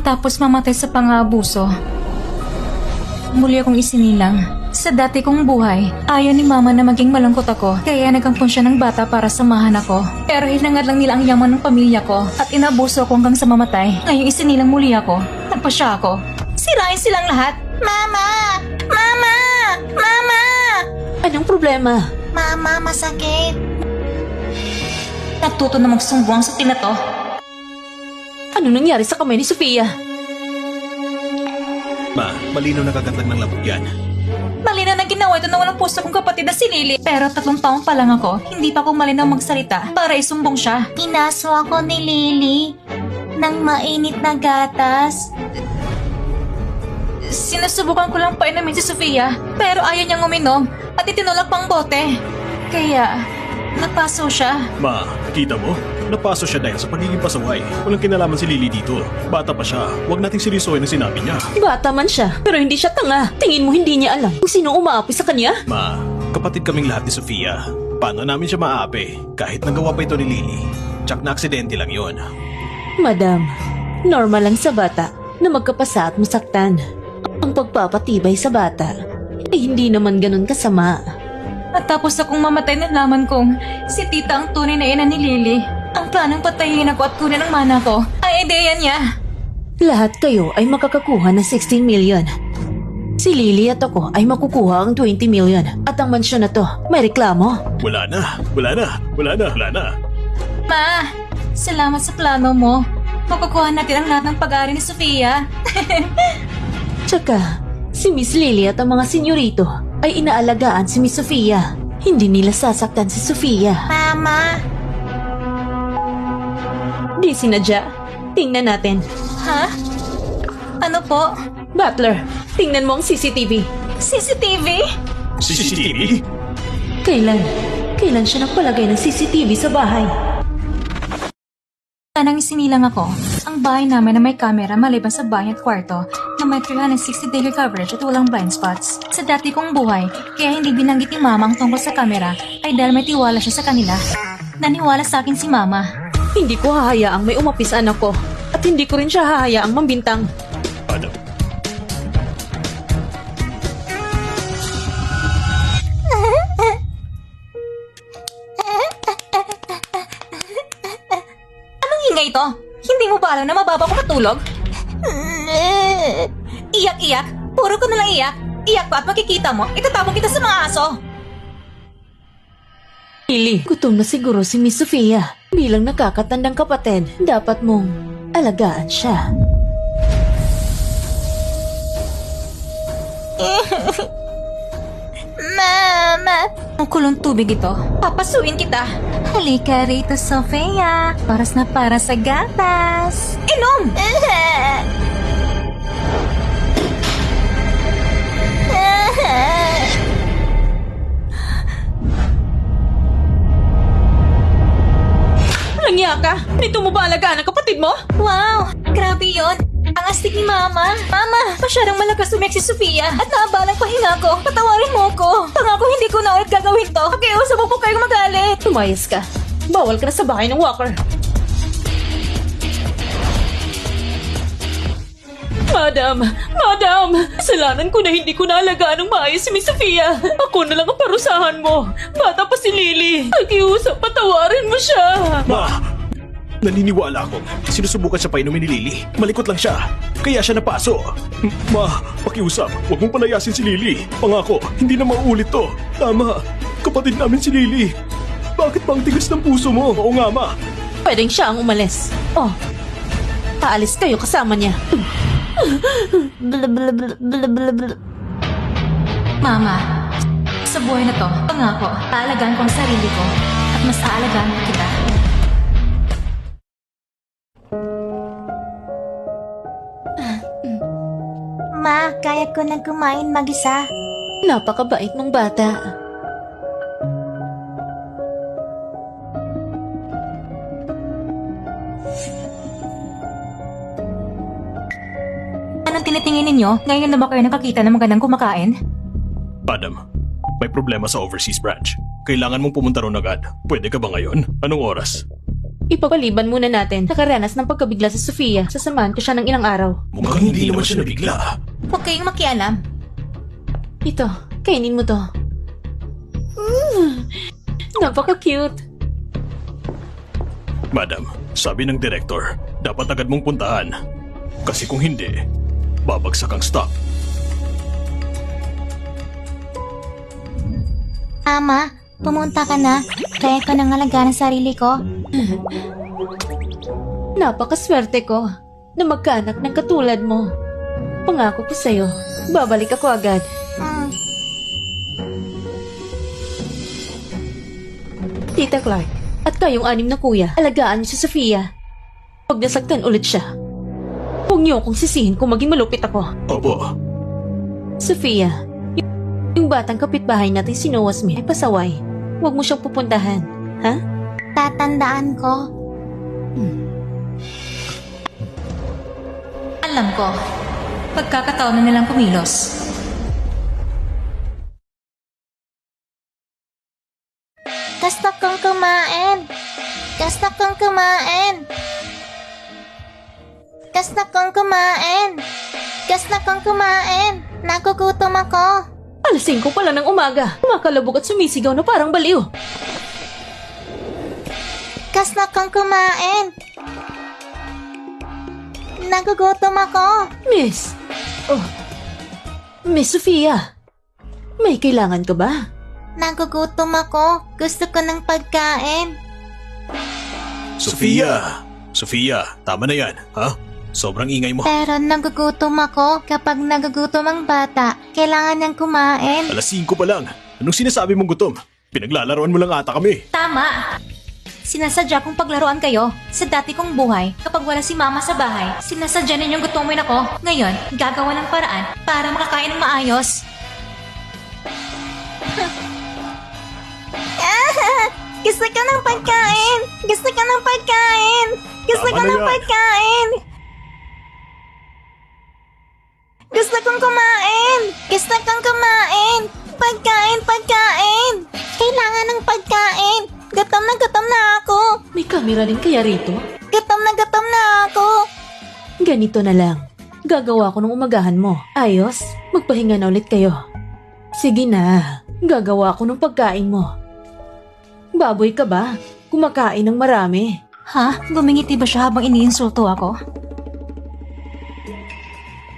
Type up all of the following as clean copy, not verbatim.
Matapos mamatay sa pang-aabuso, muli akong isinilang. Sa dati kong buhay, ayaw ni Mama na maging malungkot ako, kaya nagampun siya ng bata para samahan ako. Pero hinangad lang nila ang yaman ng pamilya ko at inabuso ako hanggang sa mamatay. Ngayong isinilang muli ako, nagpasya ako. Sirain silang lahat. Mama! Mama! Mama! Anong problema? Mama, masakit. Natuto na magsumbong sa tina to. Anong nangyari sa kamay ni Sofia? Ma, malinaw na kagatag ng labog yan. Malinaw na ginawa ito ng walang puso kong kapatid na si Lily. Pero 3 taon pa lang ako, hindi pa ako malinaw magsalita para isumbong siya. Pinaso ako ni Lily ng mainit na gatas. Sinusubukan ko lang painumin si Sofia, pero ayaw niyang uminom at itinulak pang bote. Kaya, napaso siya. Ma, kita mo? Napaso siya dahil sa pagiging pasaway. Walang kinalaman si Lily dito. Bata pa siya. Huwag nating seryosohin ang sinabi niya. Bata man siya, pero hindi siya tanga. Tingin mo hindi niya alam kung sino umaapi sa kanya? Ma, kapatid kaming lahat ni Sofia. Paano namin siya maapi? Kahit nagawa pa ito ni Lily. Tsak na aksidente lang yon. Madam, normal lang sa bata na magkapasa at masaktan. Ang pagpapatibay sa bata ay hindi naman ganun kasama. At tapos akong mamatay nalaman kong si tita ang tunay na ina ni Lily. Ang planong patayin ako at kunin ang mana ko ay ideya niya. Lahat kayo ay makakakuha ng 16 million. Si Lily at ako ay makukuha ang 20 million. At ang mansyon na to, may reklamo. Wala na. Ma, salamat sa plano mo. Makukuha natin ang lahat ng pag-aari ni Sofia. Tsaka, si Miss Lily at ang mga senyorito ay inaalagaan si Miss Sofia. Hindi nila sasaktan si Sofia. Mama. Di sinadya. Tingnan natin. Ha? Ano po? Butler, tingnan mo ang CCTV. CCTV? CCTV? Kailan siya nagpalagay ng CCTV sa bahay? Nang isinilang ako, ang bahay namin na may camera maliban sa bahay at kwarto na may 360 daily coverage at walang blind spots. Sa dati kong buhay, kaya hindi binanggit ni Mama ang tungkol sa camera ay dahil may tiwala siya sa kanila. Naniwala sa akin si Mama. Hindi ko hahayaang may umapis anak ko. At hindi ko rin siya hahayaang mambintang. Ano? Anong ingay ito? Hindi mo ba alam na mababa ko matulog? Iyak-iyak? Puro ko nalang iyak. Iyak pa at makikita mo, itatabong kita sa mga aso. Lily, gutom na siguro si Miss Sofia. Bilang nakakatandang kapatid, dapat mong alagaan siya. Mama! Ang kulong tubig ito. Papasuin kita. Halika rito, Sofia. Paras na para sa gatas. Inom! Langya ka? Nito mo ba alagaan ang kapatid mo? Wow! Grabe yon. Ang astig ni Mama. Mama, masyadong malakas umik si Sofia at naabalang pahinga ko. Patawarin mo ko. Pangako hindi ko na ulit gagawin to. Pakiusap mo po kayong magalit. Tumayas ka. Bawal ka na sa bahay ng walker. Madam! Kasalanan ko na hindi ko naalagaan ng maayos si Miss Sofia. Ako na lang ang parusahan mo. Bata pa si Lily. Nakiusap, patawarin mo siya. Ma! Naniniwala akong sinusubukan siya painumin ni Lily. Malikot lang siya. Kaya siya napaso. Ma, pakiusap. Huwag mong palayasin si Lily. Pangako, hindi na mauulit to. Tama. Kapatid namin si Lily. Bakit ba ang tigas ng puso mo? Oo nga, Ma. Pwedeng siya ang umalis. Oh, paalis kayo kasama niya. Mama, sa buhay na to, pangako, aalagaan ko ang sarili ko at mas aalagaan ko kita. Ma, kaya ko na kumain mag-isa. Napakabait mong bata. Anong tinitingin ninyo? Ngayon na ba kayo nakakita ng magandang kumakain? Adam, may problema sa overseas branch. Kailangan mong pumunta ron agad. Pwede ka ba ngayon? Anong oras? Ipagpaliban muna natin sa karanas ng pagkabigla sa Sofia. Sasamahan ko siya ng ilang araw. Mukhang hindi naman siya nabigla. Huwag kayong makialam. Ito, kainin mo to. Napaka-cute. Madam, sabi ng direktor, dapat agad mong puntahan. Kasi kung hindi, babagsak ang stock. Ama, pumunta ka na. Kaya ko nang alagaan ang sarili ko. Napakaswerte ko na magkaanak ng katulad mo. Pangako ko sa'yo, babalik ako agad. Tita Clark, at kayong 6 na kuya, alagaan niyo si Sofia. Pag nasaktan ulit siya, huwag niyo akong sisihin kung maging malupit ako. Opo. Sofia, yung batang kapitbahay natin si Noah Smith ay pasaway. Huwag mo siyang pupuntahan, ha? Tatandaan ko. Alam ko, pagkakataon na nilang kumilos. Gusto kong kumain. Gusto kong kumain. Gusto kong kumain. Gusto kong kumain. Nagugutom ako. Alas 5 pa lang ng umaga, kumakalabog at sumisigaw na parang baliw. Gusto kong kumain. Nagugutom ako. Miss Sofia, may kailangan ka ba? Nagugutom ako. Gusto ko ng pagkain. Sofia! Sofia, tama na yan, ha? Sobrang ingay mo. Pero nagugutom ako. Kapag nagugutom ang bata, kailangan niyang kumain. Alas 5 pa lang. Anong sinasabi mong gutom? Pinaglalaroan mo lang ata kami. Tama! Sinasadya kong paglaruan kayo sa dati kong buhay. Kapag wala si mama sa bahay, sinasadya ninyong gutumin ako. Ngayon, gagawa ng paraan para makakain ng maayos. Gusto ko ng pagkain! Gusto ko ng pagkain! Gusto Tama ko na ng yan. pagkain! Gusto kong kumain! Gusto kong kumain! Pagkain! Pagkain! Kailangan ng pagkain! Gutom na ako! May kamera din kaya rito? Gutom na ako! Ganito na lang. Gagawa ko ng umagahan mo. Ayos? Magpahinga na ulit kayo. Sige na. Gagawa ko ng pagkain mo. Baboy ka ba? Kumakain ng marami. Ha? Gumingiti ba siya habang iniinsulto ako?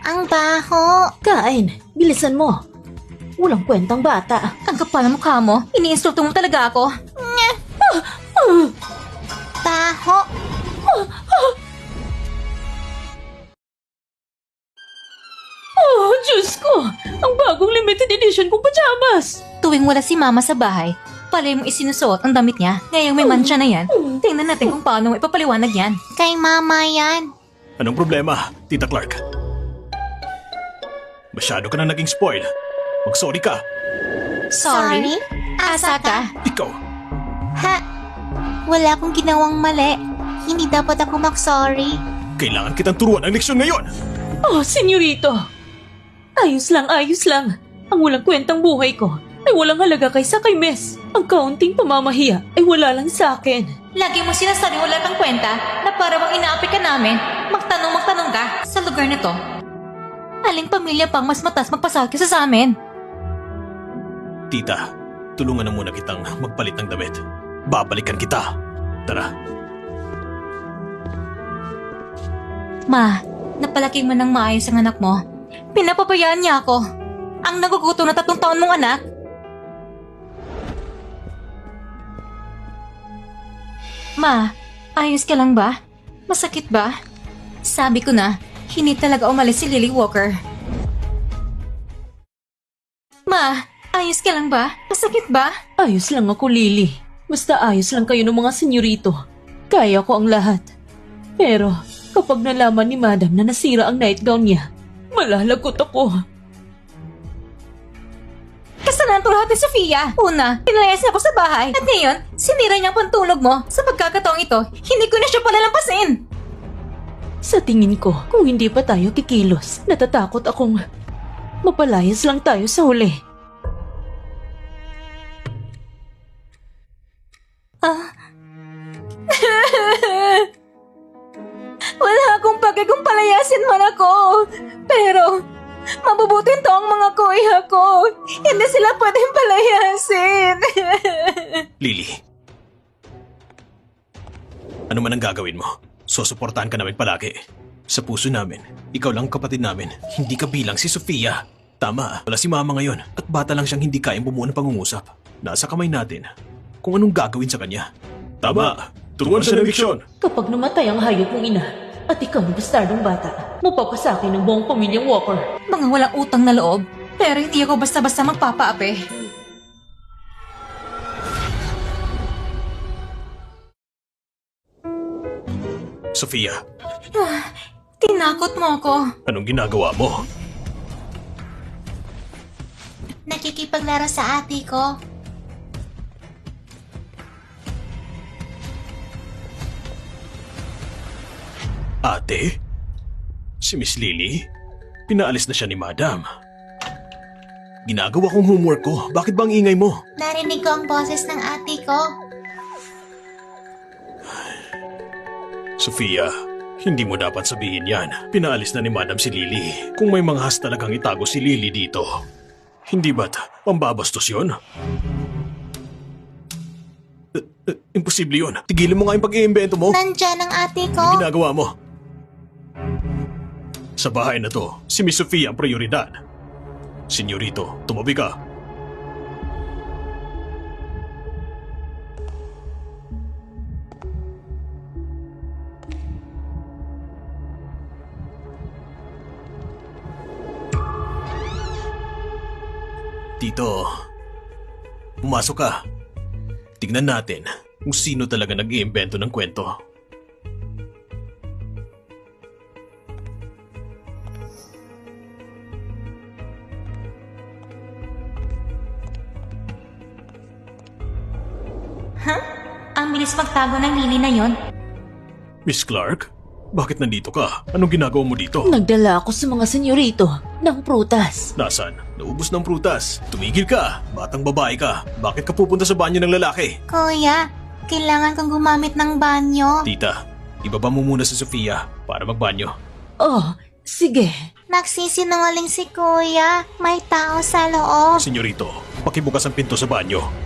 Ang baho! Kain. Bilisan mo. Walang kwentang bata. Ang kapal ng mukha mo. Iniinsulto mo talaga ako. Baho! Oh, Diyos ko! Ang bagong limited edition kong pajamas! Tuwing wala si mama sa bahay, palay mong isinusuot ang damit niya. Ngayong may mancha na yan, tingnan natin kung paano mo ipapaliwanag yan. Kay mama yan! Anong problema, Tita Clark? Masyado ka na naging spoil. Mag-sorry ka. Sorry? Asa ka? Ikaw, Ha? Wala akong ginawang mali. Hindi dapat ako mag-sorry. kailangan kitang turuan ng leksyon ngayon. Oh, senyorito! Ayos lang, ayos lang. Ang walang kwentang buhay ko ay walang halaga kaysa kay Miss. Ang kaunting pamamahiya ay wala lang sa akin. Lagi mo sinasabi wala kang kwenta na para bang inaapi ka namin. Magtanong ka sa lugar na to. Aling pamilya pang mas matas magpasahod kaysa sa amin? Tita, tulungan na muna kitang magpalit ng damit. Babalikan kita. Tara. Ma, napalaki mo ng maayos ang anak mo. Pinapabayaan niya ako. Ang nagugutom na 3 taon mong anak. Ma, ayos ka lang ba? Masakit ba? Sabi ko na, hindi talaga umalis si Lily Walker. Ma, ayos ka lang ba? Masakit ba? Ayos lang ako, Lily. Basta ayos lang kayo ng mga senyorito. Kaya ko ang lahat. Pero kapag nalaman ni Madam na nasira ang nightgown niya, malalagot ako. Kasalanan to lahat ni Sofia. Una, pinalayas niya ako sa bahay. At ngayon, sinira niya ang pantulog mo. Sa pagkakataong ito, hindi ko na siya palalampasin. Sa tingin ko, kung hindi pa tayo kikilos, natatakot akong mapalayas lang tayo sa huli. mabubutin to ang mga kuya ko. Hindi sila pwedeng palayasin. Lily. Ano man ang gagawin mo, susuportahan ka namin palagi. Sa puso namin, ikaw lang ang kapatid namin, hindi ka bilang si Sofia. Tama, wala si mama ngayon at bata lang siyang hindi kayang bumuo ng pangungusap. Nasa kamay natin kung anong gagawin sa kanya. Tama, turuan siya ng leksyon. Kapag namatay ang hayop mong ina at ikaw ang bastardong bata, mapapasakin ng buong pamilyang Walker. Mga walang utang na loob. Pero hindi ako basta-basta magpapaapi. Sofia, Tinakot mo ako. anong ginagawa mo? Nakikipaglaro sa ate ko. Ate? Si Miss Lily? Pinaalis na siya ni Madam. Ginagawa kong homework ko. Bakit ba ang ingay mo? Narinig ko ang boses ng ate ko. Sofia, hindi mo dapat sabihin yan. Pinaalis na ni Madam si Lily. Kung may mga has talagang itago si Lily dito. Hindi ba't pambabastos yun? Imposible yun. Tigilan mo nga yung pag-iimbento mo. Nandyan ang ate ko. Ang ginagawa mo? Sa bahay na to, si Miss Sofia ang prioridad. Senyorito, tumabi ka. Tito, pumasok ka. Tignan natin kung sino talaga nag-iimbento ng kwento. Ang bilis magtago ng Lily na yon. Miss Clark, bakit nandito ka? Anong ginagawa mo dito? Nagdala ako sa mga senyorito ng prutas. Nasaan? Naubos ng prutas. Tumigil ka. Batang babae ka. Bakit ka pupunta sa banyo ng lalaki? Kuya, kailangan kong gumamit ng banyo. Tita, ibaba mo muna si Sofia para magbanyo. Oh, sige. Nagsisinungaling si kuya. May tao sa loob. Senyorito, pakibukas ang pinto sa banyo.